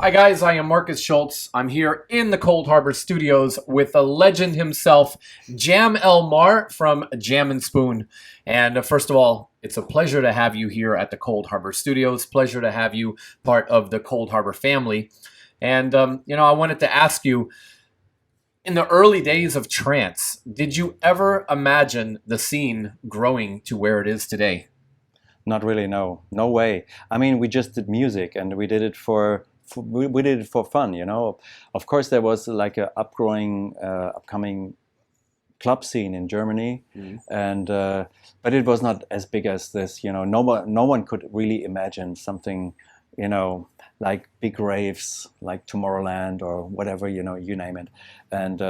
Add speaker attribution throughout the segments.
Speaker 1: Hi guys, I am Marcus Schultz. I'm here in the Coldharbour studios with the legend himself, Jam Elmar from Jam and Spoon. And first of all, it's a pleasure to have you here at the Coldharbour studios. Pleasure to have you part of the Coldharbour family. And I wanted to ask you, in the early days of trance, did you ever imagine the scene growing to where it is today?
Speaker 2: Not really, no. No way. I mean, we just did music and we did it we did it for fun, you know. Of course, there was like a upcoming club scene in Germany, and but it was not as big as this, you know. No one could really imagine something, you know, like big raves, like Tomorrowland or whatever, you know, you name it. And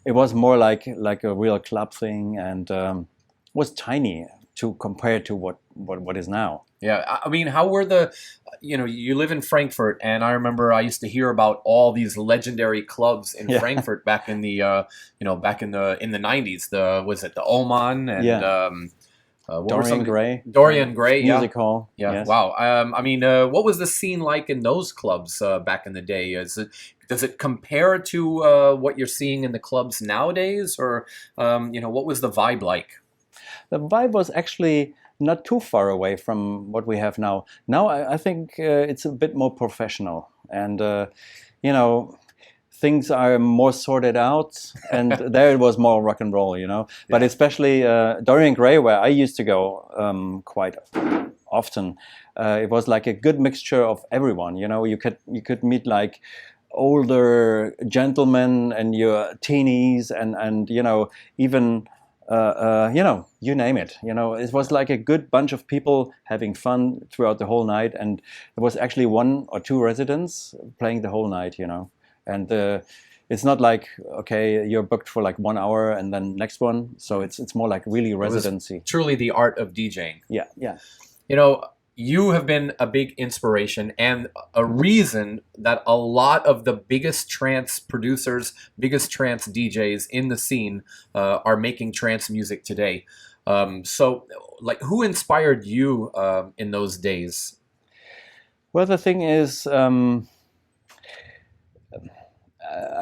Speaker 2: it was more like a real club thing, and was tiny to compare to what is now.
Speaker 1: Yeah, I mean, how were you live in Frankfurt, and I remember I used to hear about all these legendary clubs in
Speaker 2: Yeah.
Speaker 1: Frankfurt back in the 90s. Was it the Oman and
Speaker 2: Yeah.
Speaker 1: what were some
Speaker 2: Dorian
Speaker 1: of the,
Speaker 2: Gray,
Speaker 1: Dorian Gray? Yeah,
Speaker 2: music hall.
Speaker 1: yeah.
Speaker 2: Yes.
Speaker 1: Wow. What was the scene like in those clubs back in the day? Does it compare to what you're seeing in the clubs nowadays, or what was the vibe like?
Speaker 2: The vibe was actually not too far away from what we have now. Now I think it's a bit more professional, and you know, things are more sorted out. And there it was more rock and roll, you know. But
Speaker 1: Yeah.
Speaker 2: especially Dorian Gray, where I used to go quite often, it was like a good mixture of everyone. You know, you could meet like older gentlemen and your teenies, and you know, even you name it. You know, it was like a good bunch of people having fun throughout the whole night, and there was actually one or two residents playing the whole night. You know, and it's not like, okay, you're booked for like 1 hour and then next one. So it's more like really
Speaker 1: It was
Speaker 2: residency.
Speaker 1: truly the art of DJing.
Speaker 2: Yeah, yeah.
Speaker 1: You know, you have been a big inspiration and a reason that a lot of the biggest trance producers, biggest trance DJs in the scene are making trance music today. Like, who inspired you in those days?
Speaker 2: Well, the thing is, I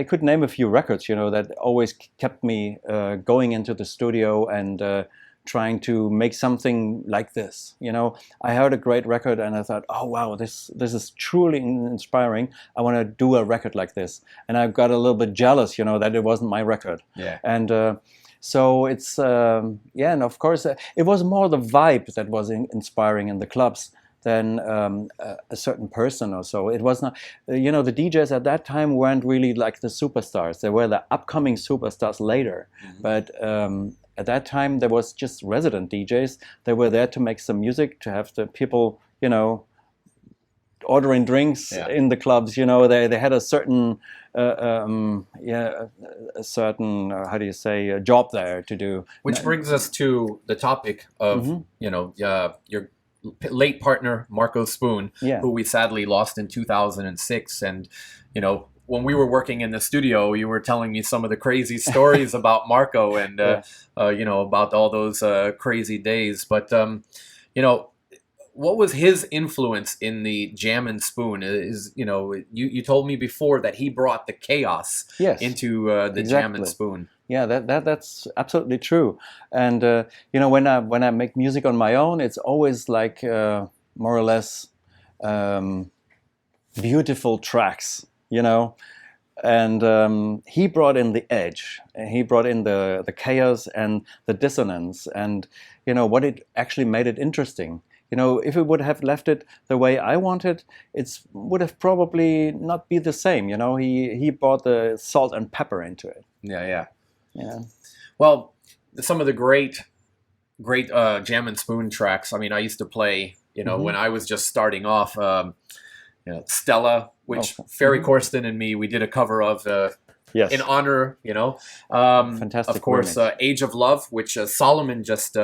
Speaker 2: could name a few records, you know, that always kept me going into the studio and trying to make something like this. You know, I heard a great record and I thought, oh wow, this is truly inspiring. I want to do a record like this, and I got a little bit jealous, you know, that it wasn't my record.
Speaker 1: Yeah.
Speaker 2: And so it's yeah, and of course it was more the vibe that was inspiring in the clubs than a certain person or so. It was not, you know, the DJs at that time weren't really like the superstars. They were the upcoming superstars later. But at that time, there was just resident DJs. They were there to make some music, to have the people, you know, ordering drinks in the clubs. You know, they had a certain a certain how do you say, job there to do.
Speaker 1: Which brings us to the topic of your late partner Marco Spoon, who we sadly lost in 2006. And you know, when we were working in the studio, you were telling me some of the crazy stories about Marco and about all those crazy days. But what was his influence in the Jam and Spoon? You told me before that he brought the chaos into the Jam and Spoon.
Speaker 2: Yeah, that's absolutely true. And when I make music on my own, it's always like more or less beautiful tracks, you know. And he brought in the edge. He brought in the chaos and the dissonance, and you know what, it actually made it interesting. You know, if we would have left it the way I wanted, it would have probably not be the same. You know, he brought the salt and pepper into it.
Speaker 1: Yeah.
Speaker 2: Yeah.
Speaker 1: Well, some of the great Jam and Spoon tracks. I mean, I used to play, when I was just starting off, Stella, which Ferry Corsten and me, we did a cover of in honor,
Speaker 2: Fantastic.
Speaker 1: Of course, Age of Love, which Solomon just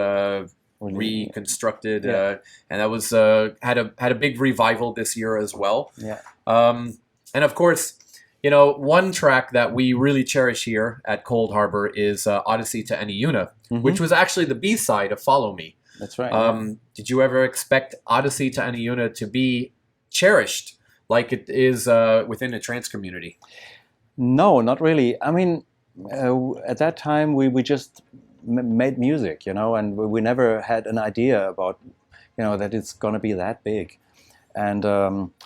Speaker 1: reconstructed, and that was had a big revival this year as well.
Speaker 2: Yeah.
Speaker 1: And of course, one track that we really cherish here at Coldharbour is Odyssey to Anyoona, which was actually the B-side of Follow Me.
Speaker 2: That's right.
Speaker 1: Did you ever expect Odyssey to Anyoona to be cherished like it is within the trance community?
Speaker 2: No, not really. I mean, at that time we just made music, you know, and we never had an idea about, you know, that it's going to be that big. And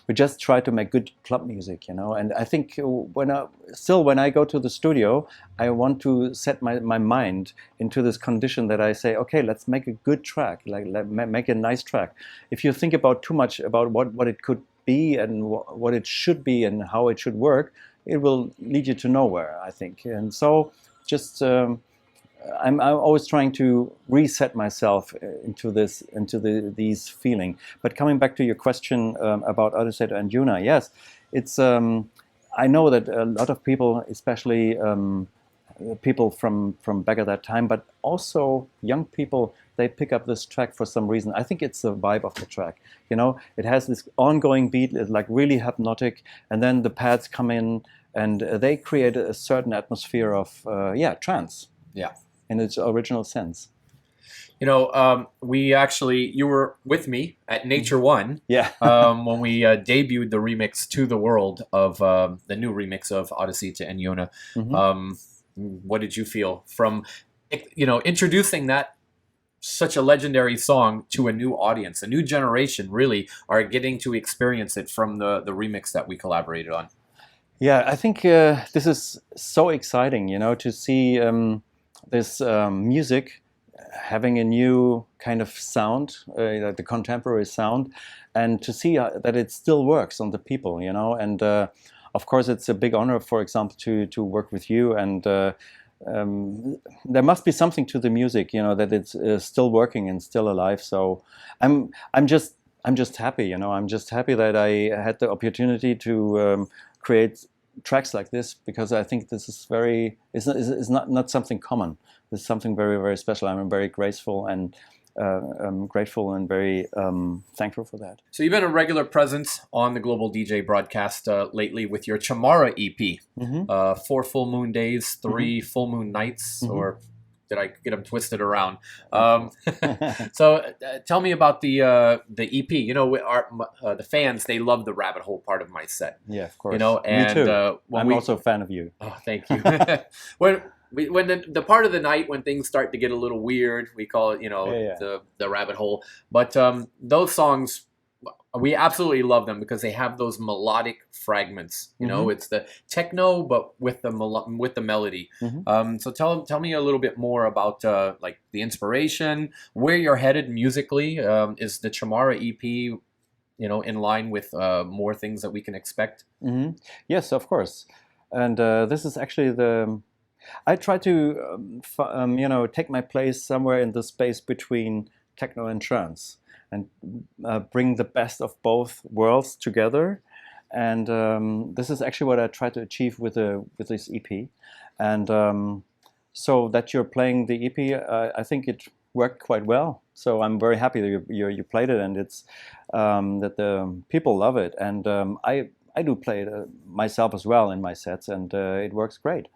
Speaker 2: we just try to make good club music, you know. And I think when I go to the studio, I want to set my mind into this condition that I say, okay, let's make a good track, make a nice track. If you think about too much about what it could be and what it should be and how it should work, it will lead you to nowhere, I think. And so just I'm always trying to reset myself into these feeling. But coming back to your question about Odyssey II and Anyoona, yes, it's. I know that a lot of people, especially people from back at that time, but also young people, they pick up this track for some reason. I think it's the vibe of the track. You know, it has this ongoing beat, it's like really hypnotic, and then the pads come in and they create a certain atmosphere of trance.
Speaker 1: Yeah.
Speaker 2: In its original sense.
Speaker 1: You know, you were with me at Nature One, when we debuted the remix to the world of the new remix of Odyssey to Anyoona. What did you feel from, you know, introducing that such a legendary song to a new audience? A new generation really are getting to experience it from the remix that we collaborated on.
Speaker 2: Yeah, I think this is so exciting, you know, to see this music having a new kind of sound, the contemporary sound, and to see that it still works on the people, you know. And of course, it's a big honor, for example, to work with you. And there must be something to the music, you know, that it's still working and still alive. So I'm just happy, you know. I'm just happy that I had the opportunity to create tracks like this, because I think this is it's not something common. It's something very, very special. I'm very grateful and very thankful for that.
Speaker 1: So you've been a regular presence on the Global DJ broadcast lately with your Chamara EP. 4 full moon days, 3 full moon nights, or did I get them twisted around? So tell me about the EP. You know, the fans, they love the rabbit hole part of my set.
Speaker 2: Yeah, of course.
Speaker 1: You know, and
Speaker 2: me too. I'm also a fan of you.
Speaker 1: Oh, thank you. when the part of the night when things start to get a little weird, we call it, you know, the rabbit hole. But those songs, we absolutely love them because they have those melodic fragments. You know, it's the techno, but with the melody. So tell me a little bit more about like the inspiration, where you're headed musically. Is the Chamara EP, you know, in line with more things that we can expect?
Speaker 2: Yes, of course. And this is actually I try to you know, take my place somewhere in the space between techno and trance, and bring the best of both worlds together. And this is actually what I try to achieve with this EP. And so that you're playing the EP, I think it worked quite well. So I'm very happy that you played it, and it's that the people love it. And I do play it myself as well in my sets, and it works great.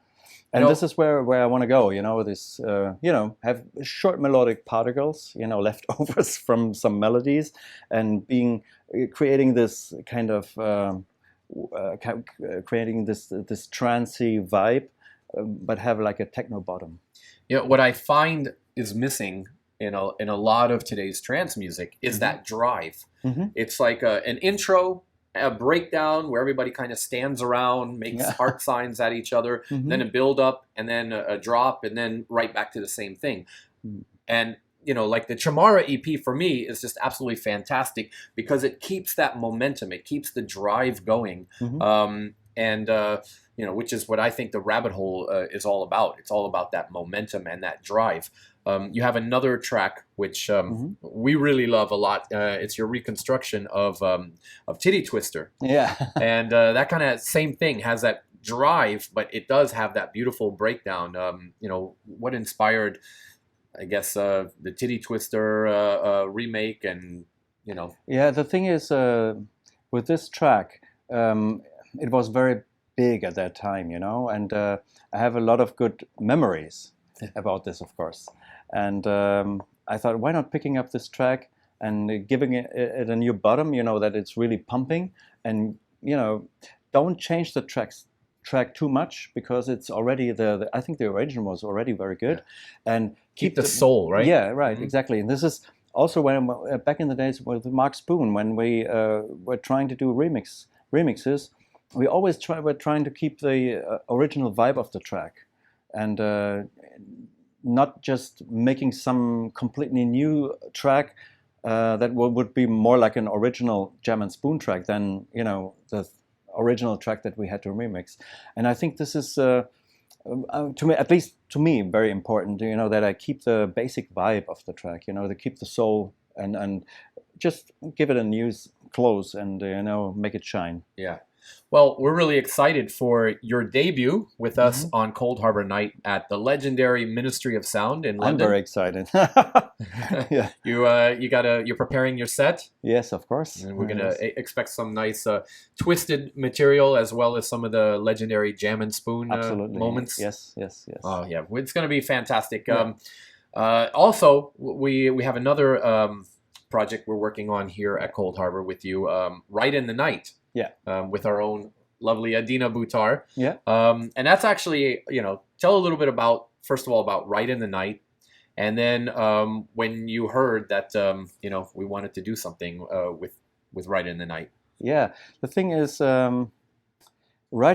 Speaker 2: And this is where I want to go, you know, this, you know, have short melodic particles, you know, leftovers from some melodies, and creating this kind of, creating this trancey vibe, but have like a techno bottom.
Speaker 1: Yeah, what I find is missing in a lot of today's trance music is that drive. It's like an intro, a breakdown where everybody kind of stands around, makes heart signs at each other, then a build up, and then a drop, and then right back to the same thing. And you know, like the Chamara EP for me is just absolutely fantastic because it keeps that momentum, it keeps the drive going, and you know, which is what I think the rabbit hole is all about. It's all about that momentum and that drive. You have another track which we really love a lot. It's your reconstruction of Titty Twister.
Speaker 2: Yeah.
Speaker 1: And that kind of same thing, has that drive, but it does have that beautiful breakdown. You know, what inspired, I guess, the Titty Twister remake, and you know.
Speaker 2: Yeah, the thing is, with this track, it was very big at that time, you know, and I have a lot of good memories about this, of course. And I thought, why not picking up this track and giving it a new bottom, you know, that it's really pumping, and don't change the track too much, because it's already I think the original was already very good, and
Speaker 1: keep the soul, right?
Speaker 2: Yeah, right, exactly. And this is also when back in the days with Mark Spoon, when we were trying to do remixes, we always were trying to keep the original vibe of the track, and not just making some completely new track that would be more like an original Jam and Spoon track than the original track that we had to remix. And I think this is to me, at least to me, very important, that I keep the basic vibe of the track, to keep the soul, and just give it a new clothes, and make it shine.
Speaker 1: Yeah. Well, we're really excited for your debut with us on Coldharbour Night at the legendary Ministry of Sound in London.
Speaker 2: I'm very excited. Yeah.
Speaker 1: You're preparing your set.
Speaker 2: Yes, of course.
Speaker 1: And we're gonna expect some nice twisted material, as well as some of the legendary Jam and Spoon moments.
Speaker 2: Yes.
Speaker 1: Oh yeah, it's gonna be fantastic.
Speaker 2: Yeah.
Speaker 1: Also, we have another project we're working on here at Coldharbour with you, Right in the Night.
Speaker 2: Yeah.
Speaker 1: With our own lovely Adina Buttar.
Speaker 2: Yeah.
Speaker 1: And that's actually, tell a little bit about, first of all, about Right in the Night. And then when you heard that, we wanted to do something with Right in the Night.
Speaker 2: Yeah. The thing is, Right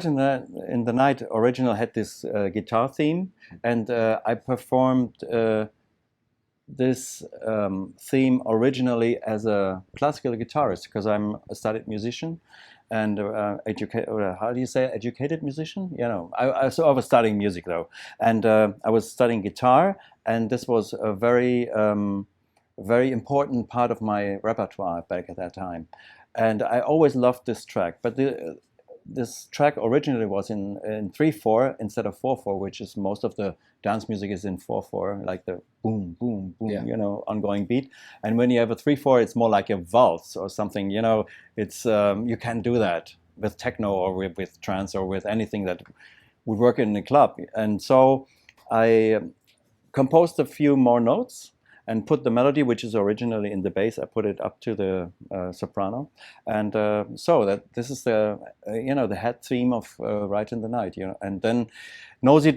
Speaker 2: in the Night original had this guitar theme, and I performed this theme originally as a classical guitarist, because I'm a studied musician and educated musician? I was studying music though, and I was studying guitar, and this was a very very important part of my repertoire back at that time, and I always loved this track. But this track originally was in 3/4 instead of 4/4, which is most of the dance music is in 4/4, like the boom, boom, boom, ongoing beat. And when you have a 3/4, it's more like a waltz or something. It's you can't do that with techno or with trance or with anything that would work in a club. And so I composed a few more notes and put the melody, which is originally in the bass, I put it up to the soprano, and so that this is the the head theme of Right in the Night, and then Nosy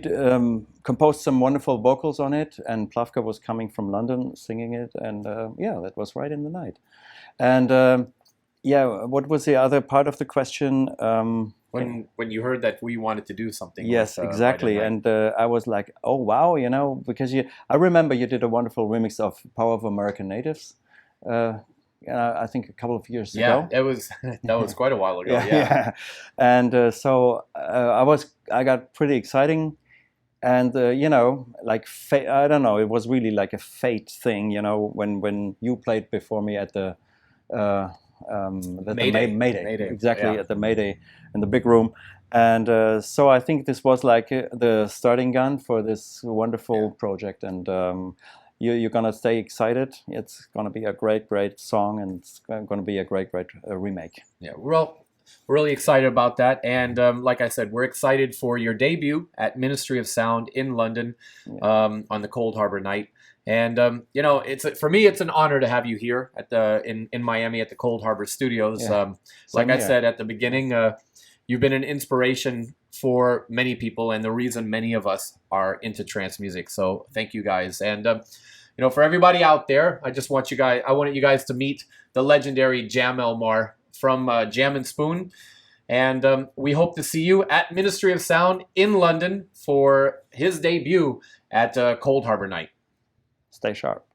Speaker 2: composed some wonderful vocals on it, and Plavka was coming from London singing it, and that was Right in the Night. And what was the other part of the question?
Speaker 1: When you heard that we wanted to do something.
Speaker 2: Yes, exactly. Right, and I was like, oh wow, because I remember you did a wonderful remix of Power of American Natives. I think a couple of years ago.
Speaker 1: Yeah, that was quite a while ago.
Speaker 2: Yeah. And so I got pretty exciting, and like I don't know, it was really like a fate thing, when you played before me at the Mayday. Exactly, at the Mayday in the big room. And so I think this was like the starting gun for this wonderful project, and you're gonna stay excited. It's gonna be a great song, and it's gonna be a great remake.
Speaker 1: Yeah, we're really excited about that, and like I said, we're excited for your debut at Ministry of Sound in London on the Coldharbour Night. And for me, it's an honor to have you here at in Miami at the Coldharbour Studios. Like I said at the beginning, you've been an inspiration for many people, and the reason many of us are into trance music. So thank you guys. And for everybody out there, I wanted you guys to meet the legendary Jam Elmar from Jam and Spoon. And we hope to see you at Ministry of Sound in London for his debut at Coldharbour Night.
Speaker 2: Stay sharp.